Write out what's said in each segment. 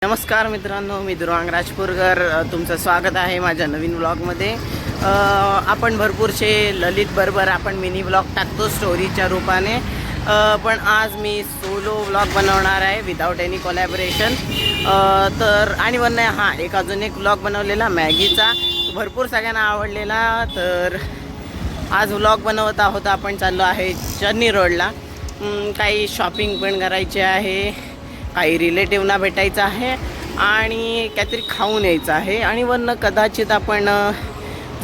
नमस्कार मित्रांनो, मी दुर्वांग राजपूरकर तुमचं स्वागत आहे माझ्या नवीन व्लॉगमध्ये। आपण भरपूरसे ललित बरोबर आपण मिनी व्लॉग टाकतो स्टोरीच्या रूपाने, पण आज मी सोलो व्लॉग बनवणार आहे विदाउट एनी कोलॅबोरेशन। तर आणि हां, एक अजून एक व्लॉग बनवलेला मॅगीचा, भरपूर सगळ्यांना आवडलेला। तर आज व्लॉग बनवत आहोत आपण, चाललो आहे चन्नी रोडला। काही शॉपिंग पण करायची आहे, काही रिलेटिव्हना भेटायचं आहे आणि काहीतरी खाऊन यायचं आहे, आणि वरनं कदाचित आपण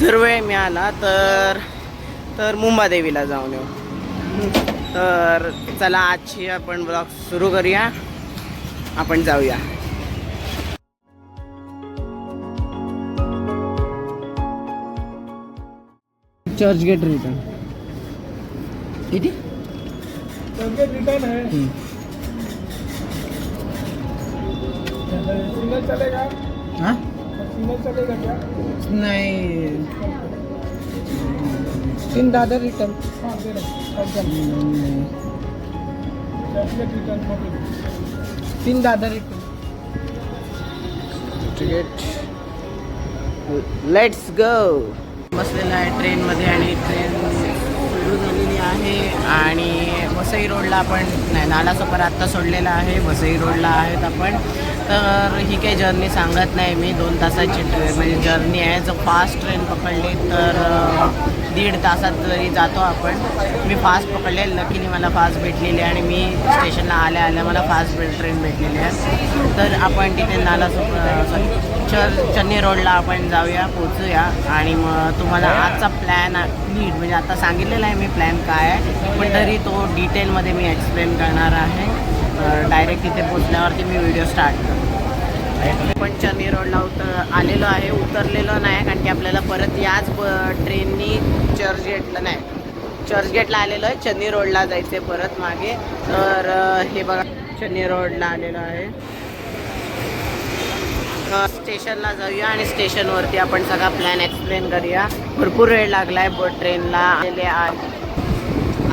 जर वेळ मिळाला तर मुंबादेवीला जाऊन येऊ। तर चला आजची आपण ब्लॉग सुरू करूया, आपण जाऊया। चर्च गेट रिटर्न किती चर्च गेट रिटर्न है। सिग्नल चलेगा? हाँ, सिग्नल चलेगा क्या? नहीं 3 दादर रिटर्न। हाँ दे रहा Churchgate return 3 Dadar return. Let's go. बसलेला आहे ट्रेनमध्ये आणि ट्रेन सुरू झालेली आहे, आणि वसई रोडला आपण नाही, नालासोपारा आत्ता सोडलेला आहे, वसई रोडला आहेत आपण। तर ही काही जर्नी सांगत नाही मी, 2 तासाची ट्रेन म्हणजे जर्नी आहे। जर फास्ट ट्रेन पकडली तर 1.5 तासात तरी जातो आपण। मी फास्ट पकडले, लकीली मला फास्ट भेटलेली आहे, आणि मी स्टेशनला आल्या आल्या मला फास्ट ट्रेन भेटलेली आहे। तर आपण तिथे चन्नी रोडला आपण जाऊया, पोचूया, आणि मग तुम्हाला आजचा प्लॅन नीट म्हणजे आता सांगितलेला आहे मी प्लॅन काय आहे, पण तरी तो डिटेलमध्ये मी एक्सप्लेन करणार आहे। डायरेक्ट तिथे पोचल्यावरती मी व्हिडिओ स्टार्ट करतो। पण चन्नी रोडला आलेलो आहे, उतरलेलो नाही, कारण की आपल्याला परत याच ट्रेननी चर्चगेटला नाही, चर्चगेटला आलेलो आहे, चन्नी रोडला जायचं आहे परत मागे। तर हे बघा, चन्नी रोडला आलेलो आहे। स्टेशनला जाऊया आणि स्टेशनवरती आपण सगळा प्लॅन एक्सप्लेन करूया। भरपूर वेळ लागला आहे ट्रेनला आलेले आहे।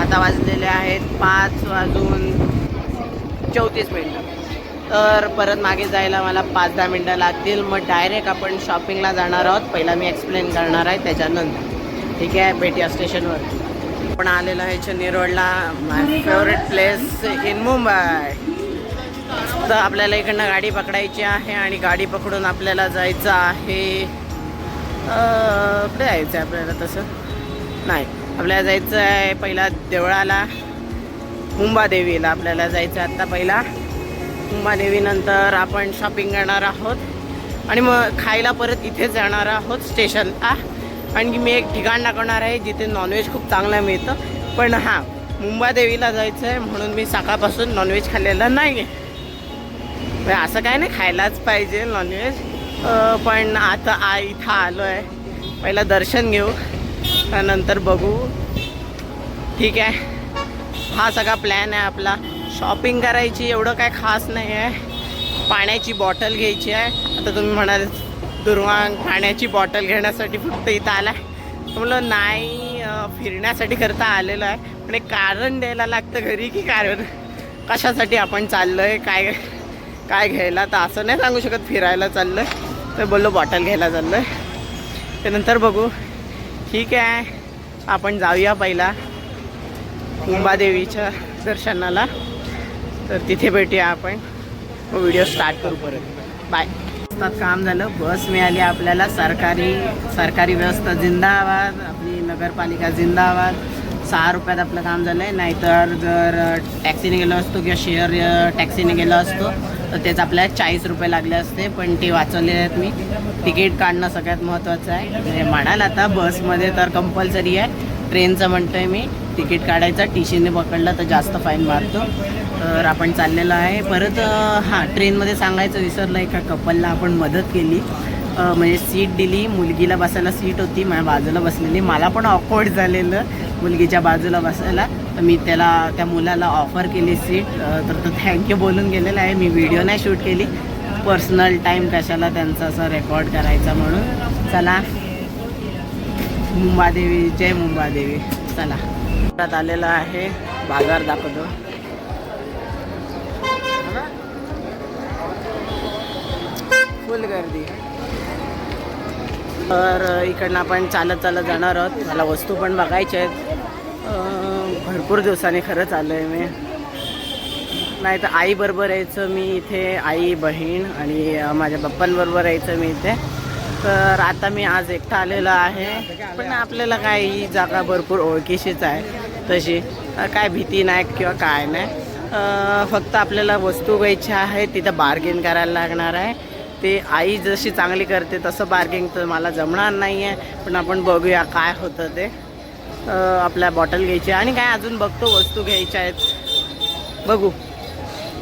आता वाजलेले आहेत 5:34। तर परत मागे जायला मला 5-10 मिनटं लागतील, मग डायरेक्ट आपण शॉपिंगला जाणार आहोत। पहिला मी एक्सप्लेन करणार आहे त्याच्यानंतर, ठीक आहे? भेटूया स्टेशनवर। आपण आलेलो आहे चन्नी रोडला, माय फेवरेट प्लेस इन मुंबई। तर आपल्याला इकडनं गाडी पकडायची आहे, आणि गाडी पकडून आपल्याला जायचं आहे, कुठे जायचं आहे आपल्याला? तसं नाही, आपल्याला जायचं आहे पहिला देवळाला, मुंबादेवीला आपल्याला जायचं आहे आत्ता पहिला। मुंबादेवीनंतर आपण शॉपिंग करणार आहोत, आणि मग खायला परत इथेच जाणार आहोत स्टेशनला। आणि मी एक ठिकाण दाखवणार आहे जिथे नॉनव्हेज खूप चांगलं मिळतं, पण हां, मुंबादेवीला जायचं आहे म्हणून मी सकाळपासून नॉनव्हेज खाल्लेलं नाही आहे। असं काय नाही, खायलाच पाहिजे नॉनव्हेज, पण आता इथं आलो आहे, पहिला दर्शन घेऊ, त्यानंतर बघू, ठीक आहे? हा सगळा प्लॅन आहे आपला। शॉपिंग करायची एवढं काय खास नाही आहे, पाण्याची बॉटल घ्यायची आहे। आता तुम्ही म्हणाल दुर्वांग पाण्याची बॉटल घेण्यासाठी फक्त इथं आला आहे, म्हटलं नाही, फिरण्यासाठी करता आलेलं आहे, पण एक कारण द्यायला लागतं घरी, की कारण कशासाठी आपण चाललो आहे, काय घ्यायला। तर असं नाही सांगू शकत फिरायला चाललं आहे, तर बोललो बॉटल घ्यायला चाललो आहे, त्यानंतर बघू, ठीक आहे? आपण जाऊया पहिला मुंबादेवीच्या दर्शनाला, तर तिथे भेटूया आपण, मग व्हिडिओ स्टार्ट करू परत। बाय। काम झालं, बस मिळाली आपल्याला, सरकारी व्यवस्था जिंदाबाद, आपली नगरपालिका जिंदाबाद। 6 रुपयात आपलं काम झालं आहे, नाहीतर जर टॅक्सीने गेलो असतो किंवा शेअर टॅक्सीने गेलो असतो तर त्याच आपल्याला 40 रुपये लागले असते, पण ते वाचवले आहेत मी। तिकीट काढणं सगळ्यात महत्त्वाचं आहे, म्हणजे म्हणाल आता बसमध्ये तर कंपल्सरी आहे, ट्रेनचं म्हणतो आहे मी, तिकीट काढायचं, टीसीने पकडलं तर जास्त फाईन मारतो। तर आपण चाललेलो आहे परत। हां, ट्रेनमध्ये सांगायचं विसरलं, एका कपलला आपण मदत केली, म्हणजे सीट दिली, मुलगीला बसायला सीट होती, माझ्या बाजूला बसलेली, मला पण ऑकवर्ड झालेलं मुलगीच्या बाजूला बसायला, तर मी त्या मुलाला ऑफर केली सीट, तर तो थँक्यू बोलून गेलेला आहे। मी व्हिडिओ नाही शूट केली, पर्सनल टाईम कशाला त्यांचा असं रेकॉर्ड करायचा म्हणून। चला, मुंबादेवी, जय मुंबादेवी। चला, आलेला आहे, बाजार दाखवतो। फुल गर्दी. तर इकडनं आपण चालत चालत जाणार आहोत. मला वस्तू पण बघायच्या आहेत. भरपूर दिवसांनी खरंच आलो आहे मी. नाही तर आईबरोबर यायचं मी इथे, आई बहीण आणि माझ्या पप्पांबरोबर यायचं मी इथे. तर आता मी आज एकटा आलेलो आहे. पण आपल्याला काय ही जागा भरपूर ओळखीशीच आहे तशी, काय भीती नाही किंवा काय नाही. फक्त आपल्याला वस्तू घ्यायची आहे, तिथं बार्गेन करायला लागणार आहे. ते आई जशी चांगली करते तसं बार्गेन तर मला जमणार नाही आहे. पण आपण बघूया काय होतं ते. आपल्या बॉटल घ्यायची आणि काय अजून बघतो वस्तू घ्यायच्या आहेत, बघू.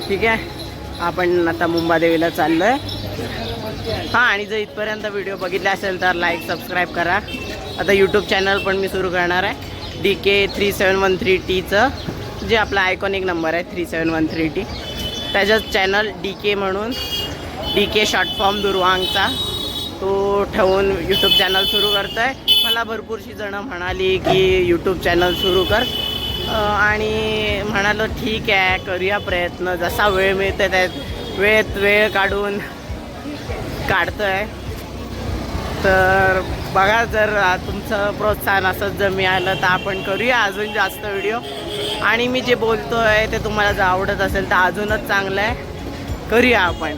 ठीक आहे, आपण आता मुंबादेवीला चाललो आहे. हां, आणि जर इथपर्यंत व्हिडिओ बघितला असेल तर लाईक सबस्क्राईब करा. आता यूट्यूब चॅनल पण मी सुरू करणार आहे, DK3713Tचं, जे आपला आयकॉनिक नंबर आहे 3713T. त्याच्यात चॅनल DK म्हणून, DK शॉर्ट फॉर्म दुर्वांगचा, तो ठेवून यूट्यूब चॅनल सुरू करतो आहे. मला भरपूरशी जणं म्हणाली की यूट्यूब चॅनल सुरू कर, आणि म्हणालो ठीक आहे, करूया प्रयत्न. जसा वेळ मिळते त्यात वेळ काढून काढतो आहे. तर बघा, जर तुमचं प्रोत्साहन असंच जर मिळालं तर आपण करूया अजून जास्त व्हिडिओ. आणि मी जे बोलतो आहे ते तुम्हाला जर आवडत असेल तर अजूनच चांगलं आहे, करूया आपण.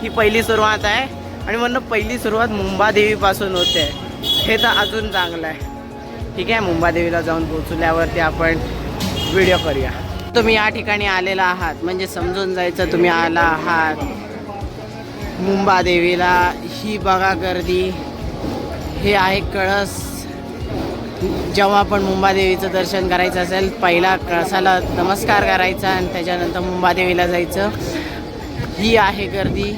ही पहिली सुरुवात आहे आणि म्हणून पहिली सुरुवात मुंबादेवीपासून होते, हे तर अजून चांगलं आहे. ठीक आहे, मुंबादेवीला जाऊन पोचल्यावरती आपण व्हिडिओ करूया. तुम्ही या ठिकाणी आलेला आहात म्हणजे समजून जायचं तुम्ही आला आहात मुंबादेवीला. ही बघा गर्दी, हे आहे कळस. जेव्हा आपण मुंबादेवीचं दर्शन करायचं असेल, पहिला कळसाला नमस्कार करायचा आणि त्याच्यानंतर मुंबादेवीला जायचं. ही आहे गर्दी,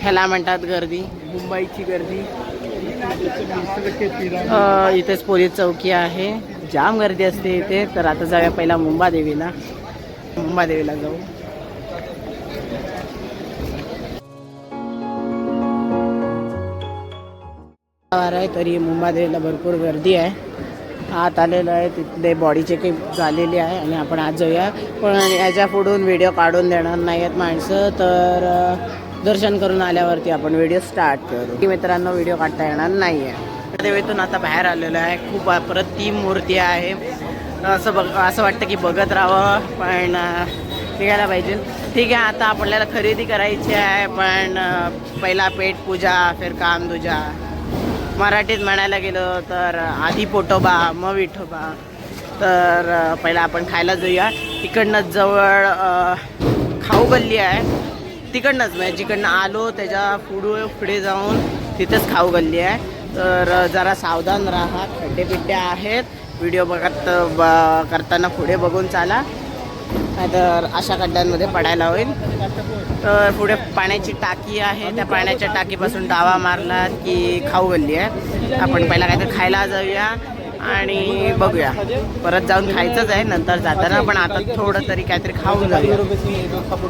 ह्याला म्हणतात गर्दी, मुंबईची गर्दी. इथेच पोलीस चौकी आहे, जाम गर्दी असते इथे. तर आता जाऊया पहिला मुंबादेवीला जाऊ. आहे तरी मुंबादेवीला भरपूर गर्दी आहे. आत आलेलं आहे, तिथले बॉडी चेकअप झालेली आहे आणि आपण आज जाऊया. पण याच्या पुढून व्हिडिओ काढून देणार नाही आहेत माणसं, तर दर्शन करून आल्यावरती आपण व्हिडिओ स्टार्ट करू. मित्रांनो, व्हिडिओ काढता येणार नाही आहे. देवीतून आता बाहेर आलेलो आहे. खूप अप्रतिम मूर्ती आहे. असं वाटतं की बघत राहावं, पण निघायला पाहिजे. ठीक आहे, आता आपल्याला खरेदी करायची आहे, पण पहिला पेट पूजा फिर काम दूजा. मराठीत म्हणायला गेलो तर आधी पोटोबा मग विठोबा. तर पहिला आपण खायला जाऊया. तिकडनंच जवळ खाऊ गल्ली आहे, तिकडनंच म्हणजे जिकडनं आलो त्याच्या पुढे जाऊन तिथेच खाऊ गल्ली आहे. तर जरा सावधान राहा, खड्डे आहेत. व्हिडिओ करताना पुढे बघून चाला, नाहीतर अशा खड्ड्यांमध्ये पडायला होईल. तर पुढे पाण्याची टाकी आहे, त्या पाण्याच्या टाकीपासून डावा मारला की खाऊ गल्ली आहे. आपण पहिला काहीतरी खायला जाऊया आणि बघूया. परत जाऊन खायचंच आहे नंतर जाताना, पण आता थोडं तरी काहीतरी खाऊन जाऊया.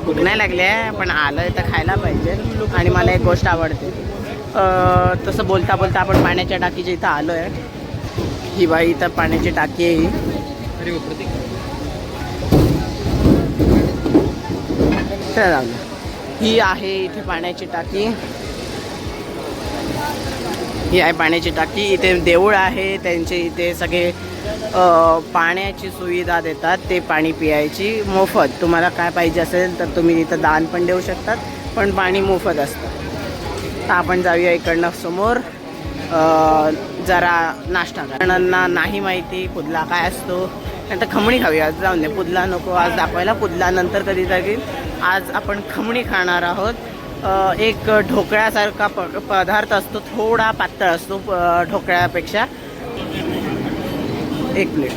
भूक नाही लागली आहे, पण आलं आहे तर खायला पाहिजे. आणि मला एक गोष्ट आवडते, तसं बोलता बोलता आपण पाण्याच्या टाकीच्या इथं आलो आहे. ही बाई इथं पाण्याची टाकी आहे ही. ही आहे इथे पाण्याची टाकी. ही आहे पाण्याची टाकी. इथे देऊळ आहे, त्यांचे इथे सगळे पाण्याची सुविधा देतात. ते पाणी पियायची मोफत. तुम्हाला काय पाहिजे असेल तर तुम्ही इथं दान पण देऊ शकतात, पण पाणी मोफत असतं. तर आपण जाऊया इकडनं समोर जरा नाश्ता करणाऱ्यांना नाही माहिती पुदला काय असतो, नंतर खमणी खाऊया. जाऊन दे, पुदला नको आज दाखवायला, पुदला नंतर कधीतरी. आज आपण खमणी खाणार आहोत. एक ढोकळ्यासारखा पदार्थ असतो, थोडा पातळ असतो ढोकळ्यापेक्षा. एक प्लेट.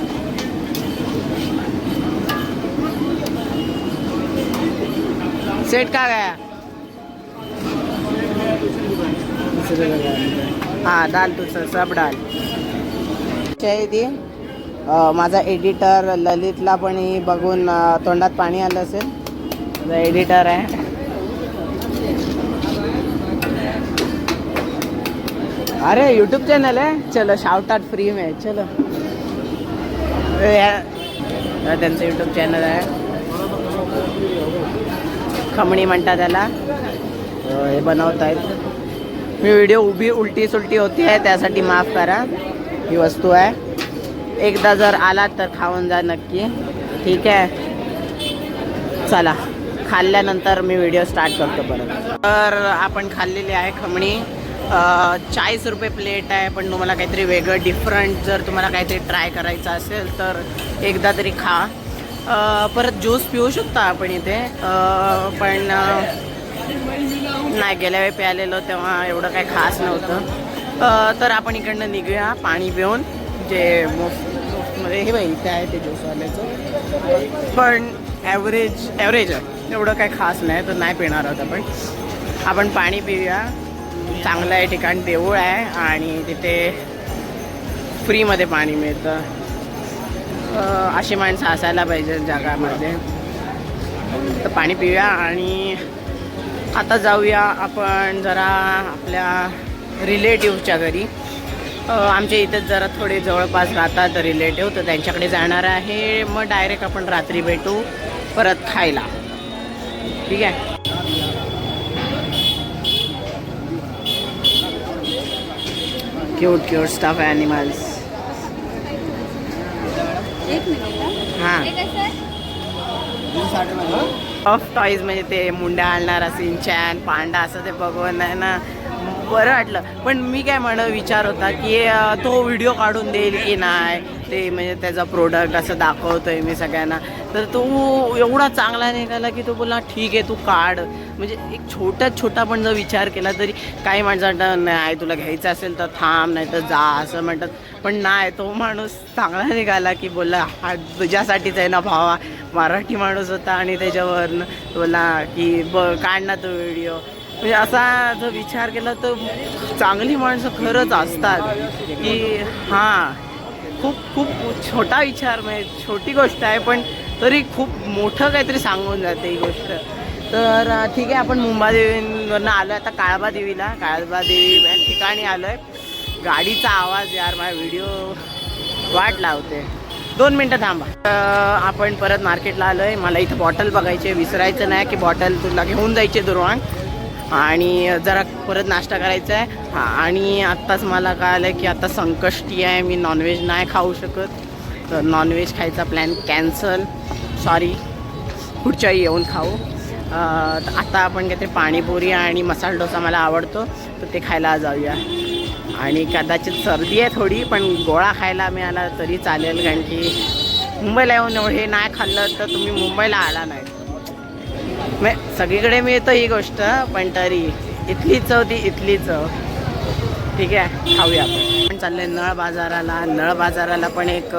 सेट का गया? हाँ, दाल तू सब डाल. ती माझा एडिटर ललितला पण बघून तोंडात पाणी आलं असेल. माझा एडिटर आहे. अरे यूट्यूब चॅनल है, चलो शाउट आउट फ्री में. चलो, त्यांचं यूट्यूब चॅनल आहे, खमणी म्हणतात त्याला. हे बनवत आहेत. मी व्हिडिओ उभी उलटी सुलटी होती आहे त्यासाठी माफ करा. ही वस्तू आहे, एकदा जर आलात तर खाऊन जा नक्की. ठीक आहे, चला खाल्ल्यानंतर मी व्हिडिओ स्टार्ट करतो परत. तर आपण खाल्लेली आहे खमणी. 40 रुपये प्लेट आहे. पण तुम्हाला काहीतरी वेगळं डिफरंट जर तुम्हाला काहीतरी ट्राय करायचं असेल तर एकदा तरी खा. परत ज्यूस पिऊ शकता आपण इथे. पण नाही, गेल्या वेळी प्यालेलो तेव्हा एवढं काही खास नव्हतं. तर आपण इकडनं निघूया पाणी पिऊन. जे मोफमध्ये हे बाई इथे आहे ते ज्यूसवाल्याचं, पण ॲव्हरेज आहे, एवढं काही खास नाही, तर नाही पिणार आहोत आपण पाणी पिऊया. चांगलं आहे ठिकाण, देऊळ आहे आणि तिथे फ्रीमध्ये पाणी मिळतं. अशी माणसं असायला पाहिजे जगामध्ये. तर पाणी पिऊया आणि आता जाऊया आपण जरा आपल्या रिलेटिव्हच्या घरी. आमच्या इथेच जरा थोडे जवळपास राहतात रिलेटिव्ह, तर त्यांच्याकडे जाणार आहे. मग डायरेक्ट आपण रात्री भेटू परत खायला. ठीक आहे. Cute stuff animals. हां, ऑफ टॉईज म्हणजे ते मुंड्या आणणारा सिंचॅन पांडा असं ते बघून आहे ना बरं वाटलं. पण मी काय विचार होता की तो व्हिडिओ काढून देईल की नाही, ते म्हणजे त्याचा प्रोडक्ट असं दाखवतोय मी सगळ्यांना. तर तो एवढा चांगला निघाला की तो बोलला ठीक आहे तू काढ. म्हणजे एक छोटा पण जर विचार केला तरी काही माणसांना नाही तुला घ्यायचं असेल तर थांब, नाही तर जा असं म्हणतात. पण नाही, तो माणूस चांगला निघाला की बोलला हा तुझ्यासाठीच आहे ना भावा. मराठी माणूस होता आणि त्याच्यावरनं बोलला की काढ ना तो व्हिडिओ. म्हणजे असा जर विचार केला तर चांगली माणसं खरंच असतात की हां, खूप छोटा विचार, म्हणजे छोटी गोष्ट आहे पण तरी खूप मोठं काहीतरी सांगून जाते ही गोष्ट. तर ठीक आहे, आपण मुंबादेवीवरनं आलो आहे आता काळबादेवीला. काळबादेवी या ठिकाणी आलो आहे. गाडीचा आवाज यार माझा व्हिडिओ वाट लावते. 2 मिनटं थांबा. आपण परत मार्केटला आलो आहे. मला इथं बॉटल बघायची आहे, विसरायचं नाही की बॉटल तुला घेऊन जायची दुरवांग. आणि जरा परत नाश्ता करायचा आहे. हां, आणि आत्ताच मला कळालं की आता संकष्टी आहे, मी नॉनव्हेज नाही खाऊ शकत. तर नॉनव्हेज खायचा प्लॅन कॅन्सल. सॉरी, पुढच्या येऊन खाऊ. आता आपण काहीतरी पाणीपुरी आणि मसाला डोसा मला आवडतो तर ते खायला जाऊया. आणि कदाचित सर्दी आहे थोडी, पण गोळा खायला मिळाला तरी चालेल, कारण की मुंबईला येऊन हे नाही खाल्लं तर तुम्ही मुंबईला आला नाही. मग सगळीकडे मिळतं ही गोष्ट, पण तरी इथली चव ती इथली चव. ठीक आहे, खाऊया आपण. चाललंय नळ बाजाराला. नळ बाजाराला पण एक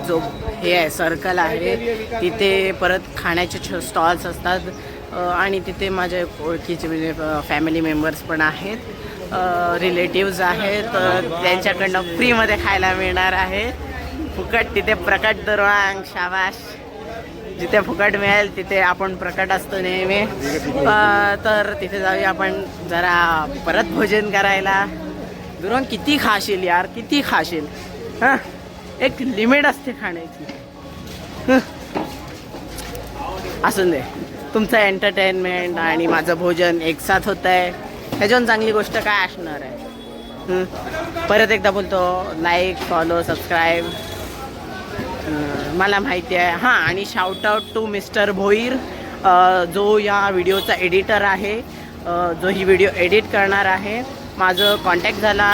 जो हे आहे सर्कल आहे, तिथे परत खाण्याचे स्टॉल्स असतात. आणि तिथे माझ्या ओळखीचे म्हणजे फॅमिली मेंबर्स पण आहेत, रिलेटिव्ज आहेत. त्यांच्याकडनं फ्रीमध्ये खायला मिळणार आहे. फुकट तिथे प्रकट दरवांग. शाबाश, जिथे फुकट मिळेल तिथे आपण प्रकट असतो नेहमी. तर तिथे जाऊया आपण जरा परत भोजन करायला. दुरवांग किती खाशील यार, किती खाशील. हां, एक लिमिट असते खाण्याची. असून दे, तुमचं एंटरटेनमेंट आणि माझं भोजन एकसाथ होतं आहे, ह्याच्याहून चांगली गोष्ट काय असणार आहे. परत एकदा बोलतो, लाईक, फॉलो, सबस्क्राईब. मला माहिती आहे. हां, आणि shout out to mister Bhoir, जो या व्हिडिओचा एडिटर आहे, जो ही व्हिडिओ एडिट करणार आहे. माझं कॉन्टॅक्ट झाला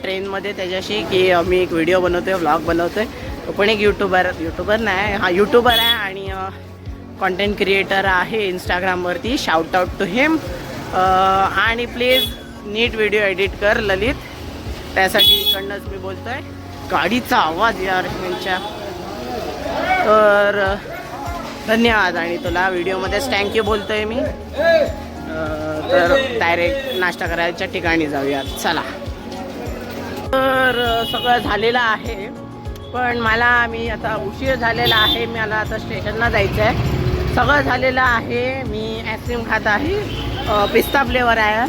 ट्रेनमध्ये त्याच्याशी की मी एक व्हिडिओ बनवतो आहे, व्लॉग बनवतो आहे. तो पण एक यूट्यूबर नाही, हा यूट्यूबर आहे आणि कॉन्टेंट क्रिएटर आहे इंस्टाग्रामवरती. शाउट आउट टू हिम. आणि प्लीज नीट व्हिडिओ एडिट कर ललित, त्यासाठी इकडनंच मी बोलतो आहे. गाडीचा आवाज यार यांच्या. तर धन्यवाद आणि तुला व्हिडिओमध्येच थँक्यू बोलतो आहे मी. तर डायरेक्ट नाश्ता करायच्या ठिकाणी जाऊयात, चला. तर सगळं झालेलं आहे, पण मी आता उशीर झालेला आहे. मला आता स्टेशनला जायचं आहे. सगळं झालेलं आहे. मी आईस्क्रीम खात आहे, पिस्ता फ्लेवर आहे,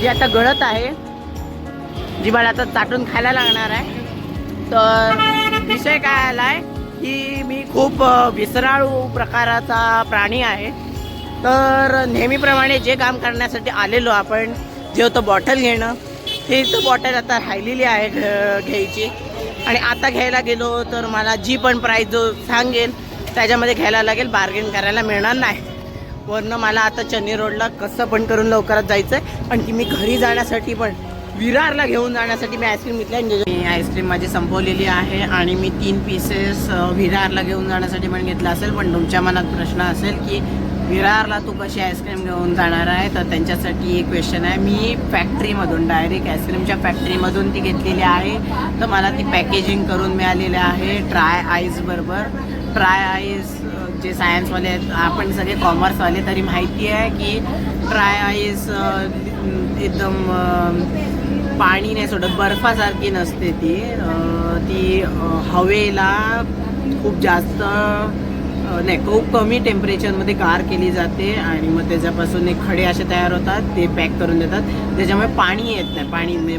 जी आता गळत आहे, जी मला आता चाटून खायला लागणार आहे. तर विषय काय आला आहे की मी खूप विसराळू प्रकाराचा प्राणी आहे. तर नेहमीप्रमाणे जे काम करण्यासाठी आलेलो आपण, जे होतं बॉटल घेणं, ते तर बॉटल आता राहिलेली आहे घ्यायची. आणि आता घ्यायला गेलो तर मला जी पण प्राईस जो सांगेल त्याच्यामध्ये घ्यायला लागेल, बार्गेन करायला मिळणार नाही. वरनं मला आता चन्नी रोडला कसं पण करून लवकरात जायचं आहे. पण की मी घरी जाण्यासाठी पण विरारला घेऊन जाण्यासाठी मी आईस्क्रीम घेतली. मी आईस्क्रीम माझी संपवलेली आहे आणि मी 3 पीसेस विरारला घेऊन जाण्यासाठी पण घेतलं असेल. पण तुमच्या मनात प्रश्न असेल की विरारला तू कशी आईस्क्रीम घेऊन जाणार आहे, तर त्यांच्यासाठी एक क्वेश्चन आहे. मी फॅक्टरीमधून डायरेक्ट आईस्क्रीमच्या फॅक्टरीमधून ती घेतलेली आहे. तर मला ती पॅकेजिंग करून मिळालेली आहे ड्राय आईस बरोबर. ड्राय आईस जे सायन्सवाले आहेत, आपण सगळे कॉमर्सवाले, तरी माहिती आहे की ड्राय आईस एकदम पाणी नाही सोडत, बर्फासारखी नसते ती. ती हवेला खूप जास्त नाही, खूप कमी टेम्परेचरमध्ये गार केली जाते आणि मग त्याच्यापासून एक खडे असे तयार होतात, ते पॅक करून देतात. त्याच्यामुळे पाणी येत नाही. पाणी म्हणजे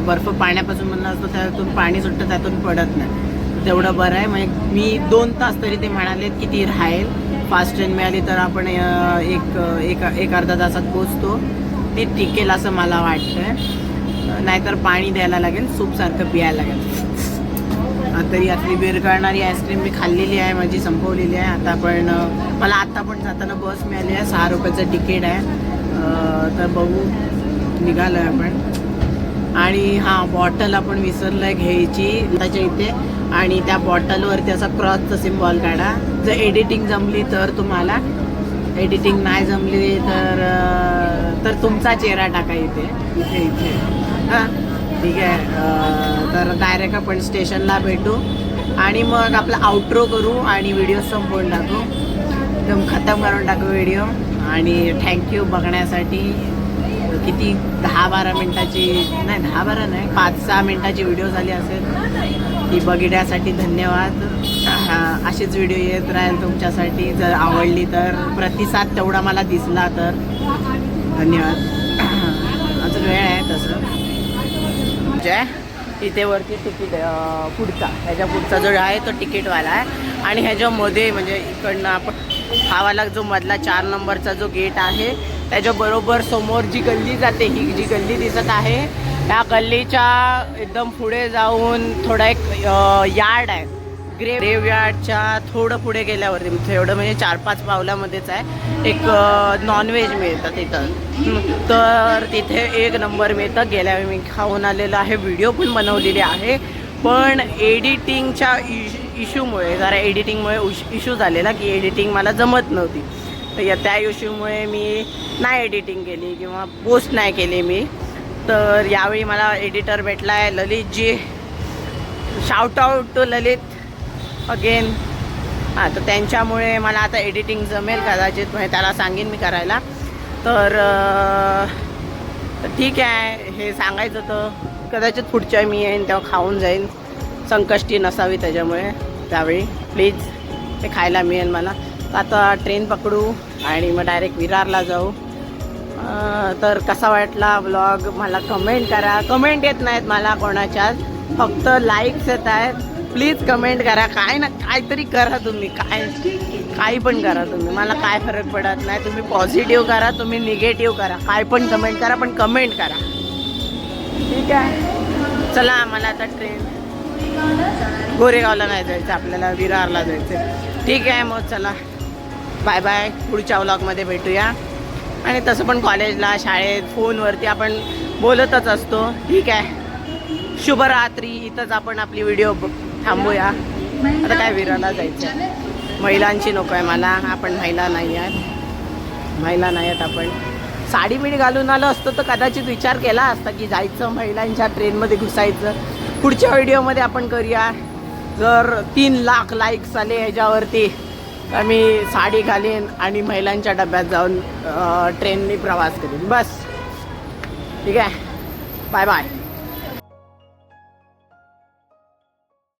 बर्फ पाण्यापासून म्हणलं असतं, त्यातून पाणी सुटतं, त्यातून पडत नाही. तेवढं बरं आहे. म्हणजे मी 2 तास तरी ते म्हणालेत की ती राहील. फास्ट ट्रेन मिळाली तर आपण एक अर्धा तासात पोचतो. ती टिकेल असं मला वाटतं. नाहीतर पाणी द्यायला लागेल, सूपसारखं प्यायला लागेल. तरी आपली विरघळणारी आईस्क्रीम मी खाल्लेली आहे, माझी संपवलेली आहे. आता पण मला आत्ता पण जाताना बस मिळाली आहे, 6 रुपयाचं तिकीट आहे. तर बघू, निघालो आहे आपण. आणि हां, बॉटल आपण विसरलं आहे घ्यायची त्याच्या इथे. आणि त्या बॉटलवरती असा क्रॉसचं सिम्बॉल काढा. जर एडिटिंग जमली तर तुम्हाला, एडिटिंग नाही जमली तर तुमचा चेहरा टाका इथे हां, ठीक आहे. तर डायरेक्ट आपण स्टेशनला भेटू आणि मग आपला आउट्रो करू आणि व्हिडिओ संपवून टाकू, एकदम खतम करून टाकू व्हिडिओ. आणि थँक्यू बघण्यासाठी. किती 10-12 मिनटाची नाही, 10-12 नाही, 5-6 मिनटाची व्हिडिओ झाली असेल. ती बघण्यासाठी धन्यवाद. असेच व्हिडिओ येत राहील तुमच्यासाठी. जर आवडली तर प्रतिसाद तेवढा मला दिसला तर धन्यवाद. अजून वेळ आहे तसं. इथे वरती तिकीट पुढचा जो आहे तो तिकीटवाला आहे. आणि ह्याच्यामध्ये म्हणजे इकडनं आपण हा जो मधला 4 नंबरचा जो गेट आहे त्याच्याबरोबर समोर जी गल्ली जाते, ही जी गल्ली दिसत आहे, त्या गल्लीच्या एकदम पुढे जाऊन थोडा एक यार्ड आहे. ग्रेव यार्डच्या थोडं पुढे गेल्यावरती एवढं म्हणजे 4-5 पावलामध्येच आहे, एक नॉनव्हेज मिळतं तिथं. तर तिथे 1 नंबर मिळतं. गेल्यावेळी मी खाऊन आलेलं आहे, व्हिडिओ पण बनवलेले आहे. पण एडिटिंगच्या इश्यूमुळे, जरा एडिटिंगमुळे इश्यू झालेला की एडिटिंग मला जमत नव्हती. तर त्या इश्यूमुळे मी नाही एडिटिंग केली किंवा पोस्ट नाही केली मी. तर यावेळी मला एडिटर भेटला आहे Lalit ji. Shout out to Lalit again. हां, तर त्यांच्यामुळे मला आता एडिटिंग जमेल कदाचित, म्हणजे त्याला सांगेन मी करायला. तर ठीक आहे, हे सांगायचं होतं. कदाचित पुढच्या मी येईन तेव्हा खाऊन जाईन, संकष्टी नसावी त्याच्यामुळे त्यावेळी प्लीज ते खायला मिळेल मला. आता ट्रेन पकडू आणि मग डायरेक्ट विरारला जाऊ. तर कसा वाटला व्लॉग मला कमेंट करा. कमेंट येत नाहीत मला कोणाच्याच, फक्त लाईक्स येत आहेत. प्लीज कमेंट करा. काय ना काहीतरी करा तुम्ही, काही पण करा तुम्ही, मला काय फरक पडत नाही. तुम्ही पॉझिटिव्ह करा, तुम्ही निगेटिव्ह करा, काय पण कमेंट करा, पण कमेंट करा, ठीक आहे. चला, मला आता ट्रेन गोरेगावला नाही जायचं, आपल्याला विरारला जायचं. ठीक आहे, मग चला, बाय बाय. पुढच्या व्लॉगमध्ये भेटूया. आणि तसं पण कॉलेजला, शाळेत, फोनवरती आपण बोलतच असतो. ठीक आहे, शुभरात्री. इथंच आपण आपली व्हिडिओ थांबूया. आता काय विरारला जायचं, महिलांची नको आहे मला. आपण महिला नाही आहेत आपण. साडी बिडी घालून आलो असतो तर कदाचित विचार केला असता की जायचं महिलांच्या ट्रेनमध्ये घुसायचं. पुढच्या व्हिडिओमध्ये आपण करूया. जर 3 लाख लाईक्स आले ह्याच्यावरती तर मी साडी घालीन आणि महिलांच्या डब्यात जाऊन ट्रेननी प्रवास करीन. बस, ठीक आहे, बाय बाय.